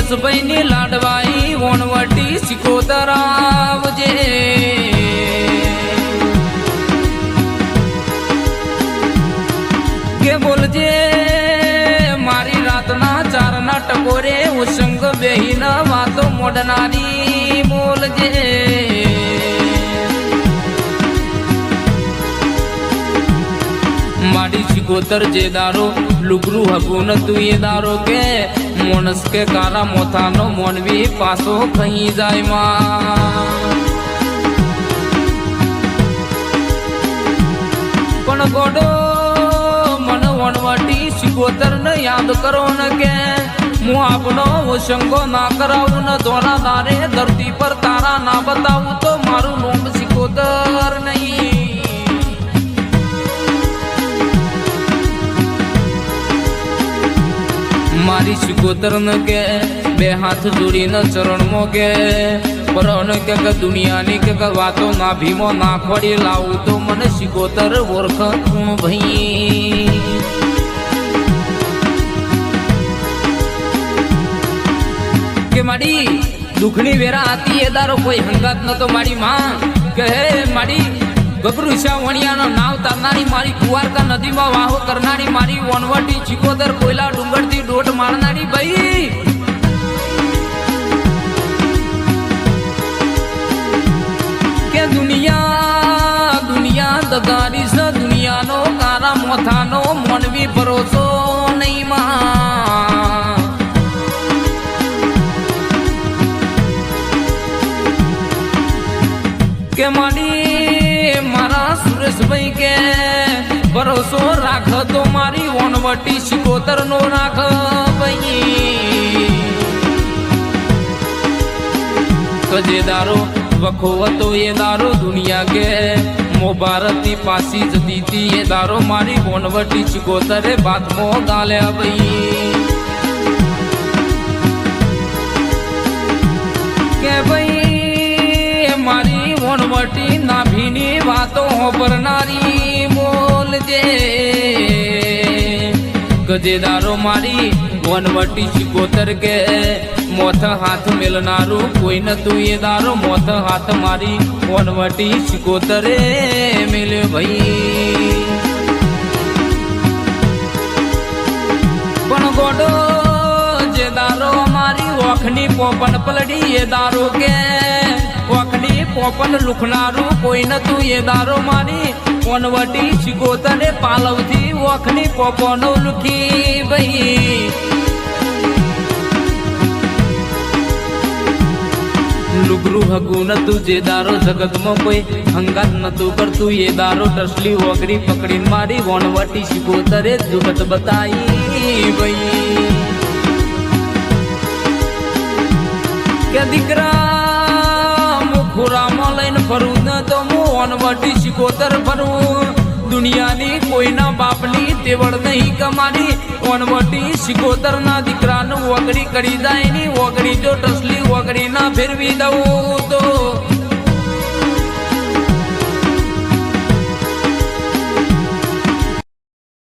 સુરેશભાઈ ની લાડવાઈ વણવટી સિકોતર આવજે કે બોલજે મારી રાતના ચારના ટકોરે ઉસંગ બેહીન વાતો મોડનારી બોલજે મારી સિકોતર જે દારો લુગરું હગુન તું એ દારો કે મોણસ કે કારા મોથાનો મોનવી પાસો કहीं જાય માં પણ ગોડો મન વણવટી સિકોતર ને યાદ કરો ને કે હું આપણો ઓશંગો ના કરાવું ને દોરા દારે ધરતી પર તારા ના બતાવું તો મારું નામ સિકોતર નહીં મારી સિકોતર ન કે બે હાથ જોડીને ચરણ માં કે પરણ કે દુનિયાની કે વાતો ના ભીમો ના ખોડી લાવું તો મને સિકોતર ઓળખ તું ભાઈ કે મારી દુખની વેરા હતી એ દારો કોઈ હંગાત નતો મારી માં કે હે મારી ગબરું શા વણિયાનો નાવ તારનારી મારી કુવારકા નદીમાં વાહો કરનારી મારી વનવટી સિકોતર કોયલા ડુંગરથી ડોટ મારનારી ભાઈ કે દુનિયા દગારી છે દુનિયાનો કારા મોથાનો મોનવી ભરોસો નહીં માં કે મારા સુરેશભાઈ કે ભરોસો રાખ તો મારી વનવટી સિકોતર નો રાખ ભાઈ તો જે દારો વખો હતો એ દારો દુનિયા કે મો ભારતી પાસી જતી હતી એ દારો મારી વનવટી સિકોતરે બાતમો ગાલ્યા ભાઈ કે ભાઈ મારી વનવટી નાભીની વાતો હોબરનારી બોલજે ગજેદારો મારી વનવટી સિકોતર કે મોથ હાથ મેલનારું કોઈ નતું એ દારો મોથ હાથ મારી વનવટી સિકોતરે મેલે ભાઈ પણ ગોડો જે દારો મારી ઓખની પોપન પલડી એ દારો કે ઓખની પોપન લુખનારું કોઈ નતું એ દારો મારી વનવટી સિકોતરે પાલવથી ઓખની પોપનો લુખી ભાઈ લુગરું હગું નતું જે દારો જગતમાં કોઈ હંગાત નતું કરતું એ દારો ટસલી ઓગરી પકડીને મારી વનવટી સિકોતરે જુગત બતાઈ ભાઈ કે દીકરા મુખુરામાં લઈને ફરું ન તો હું વનવટી સિકોતર ફરું દુનિયાની કોઈના બાપની તેવડ નહીં કમારી વનવટી સિકોતર ના દીકરાનું ઓગળી કરી જાય ની ઓગળી જો ટસલી ઓગળી ના ફેરવી દઉં તો